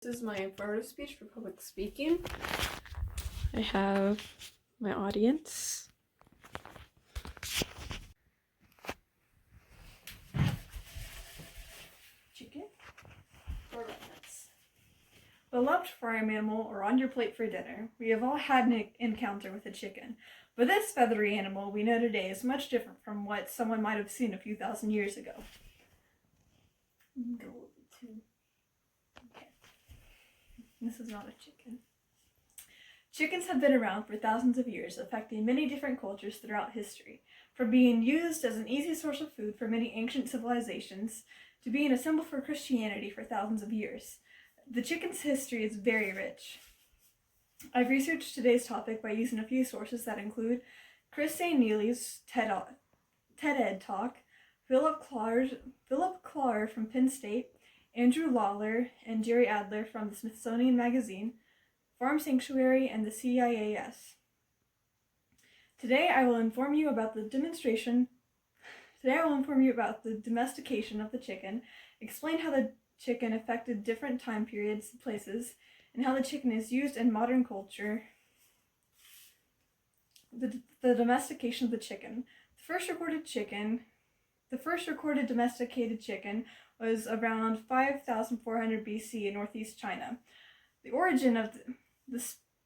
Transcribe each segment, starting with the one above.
This is my informative speech for public speaking. I have my audience. Chicken or rabbits? Beloved farm animal or on your plate for dinner, we have all had an encounter with a chicken. But this feathery animal we know today is much different from what someone might have seen a few thousand years ago. Okay. This is not a chicken. Chickens have been around for thousands of years, affecting many different cultures throughout history, from being used as an easy source of food for many ancient civilizations to being a symbol for Christianity for thousands of years. The chicken's history is very rich. I've researched today's topic by using a few sources that include Chris A. Neely's TED Talk, Philip Clark from Penn State, Andrew Lawler and Jerry Adler from the Smithsonian Magazine, Farm Sanctuary, and the CIAS. Today I will inform you about the domestication of the chicken, explain how the chicken affected different time periods and places, and how the chicken is used in modern culture. The domestication of the chicken. The first recorded domesticated chicken was around 5,400 BC in northeast China. The origin of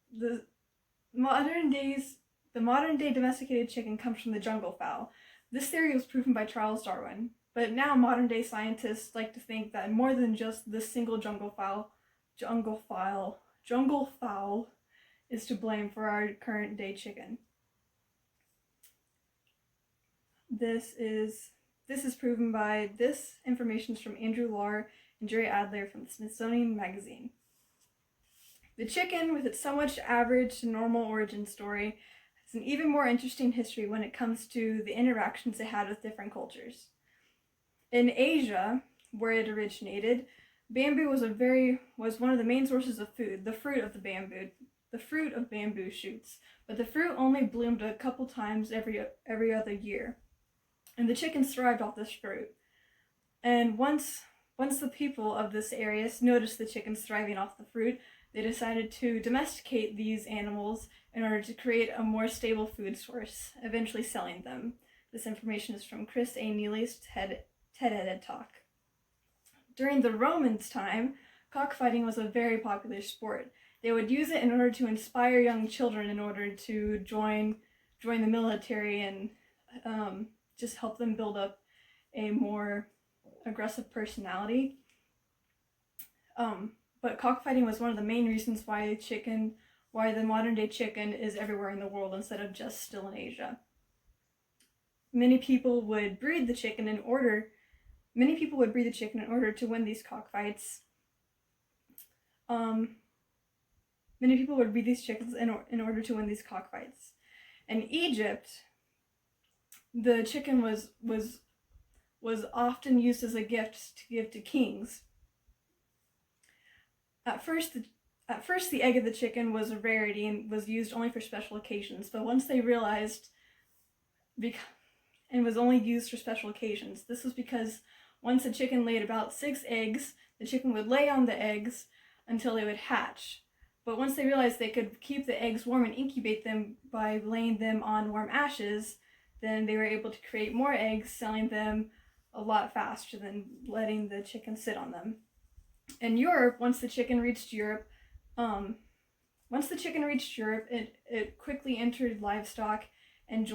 the modern day domesticated chicken comes from the jungle fowl. This theory was proven by Charles Darwin, but now modern day scientists like to think that more than just this single jungle fowl is to blame for our current day chicken. This is proven by this information is from Andrew Lawler and Jerry Adler from the Smithsonian Magazine. The chicken, with its somewhat average to normal origin story, has an even more interesting history when it comes to the interactions it had with different cultures. In Asia, where it originated, bamboo was one of the main sources of food, the fruit of bamboo shoots, but the fruit only bloomed a couple times every other year, and the chickens thrived off this fruit. And once the people of this area noticed the chickens thriving off the fruit, they decided to domesticate these animals in order to create a more stable food source, eventually selling them. This information is from Chris A. Neely's TED Talk. During the Romans' time, cockfighting was a very popular sport. They would use it in order to inspire young children in order to join the military and just help them build up a more aggressive personality. But cockfighting was one of the main reasons why the modern day chicken is everywhere in the world instead of just still in Asia. Many people would breed the chicken in order to win these cockfights. Many people would breed these chickens in order to win these cockfights. In Egypt, the chicken was often used as a gift to give to kings. At first, the egg of the chicken was a rarity and was used only for special occasions, but once they realized and was only used for special occasions. This was because once a chicken laid about 6 eggs, the chicken would lay on the eggs until they would hatch. But once they realized they could keep the eggs warm and incubate them by laying them on warm ashes, then they were able to create more eggs, selling them a lot faster than letting the chicken sit on them. In Europe, once the chicken reached Europe, it quickly entered livestock and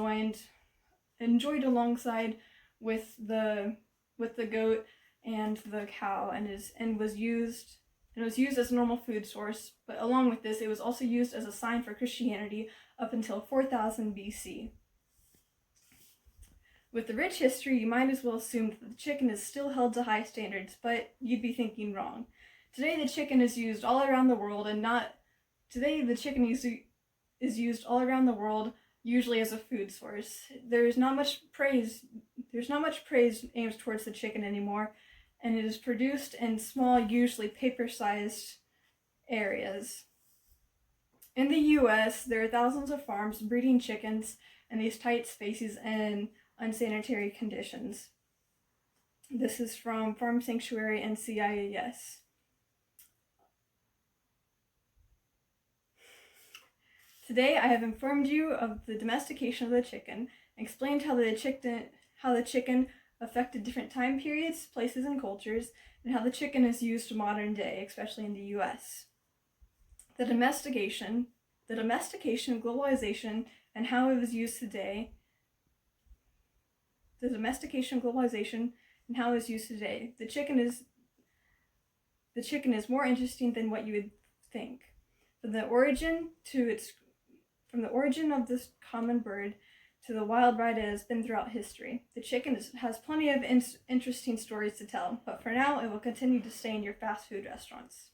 enjoyed alongside with the goat and the cow, and was used as a normal food source. But along with this, it was also used as a sign for Christianity up until 4000 BC. With the rich history, you might as well assume that the chicken is still held to high standards, but you'd be thinking wrong. Today the chicken is used all around the world, usually as a food source. There's not much praise aimed towards the chicken anymore, and it is produced in small, usually paper-sized areas. In the US, there are thousands of farms breeding chickens in these tight spaces and unsanitary conditions. This is from Farm Sanctuary and CIAS. Today I have informed you of the domestication of the chicken, and explained how the chicken affected different time periods, places, and cultures, and how the chicken is used modern day, especially in the US. The domestication, globalization, and how it is used today. The domestication, globalization, and how it is used today. The chicken is more interesting than what you would think. From the origin of this common bird to the wild ride it has been throughout history. The chicken has plenty of interesting stories to tell, but for now it will continue to stay in your fast food restaurants.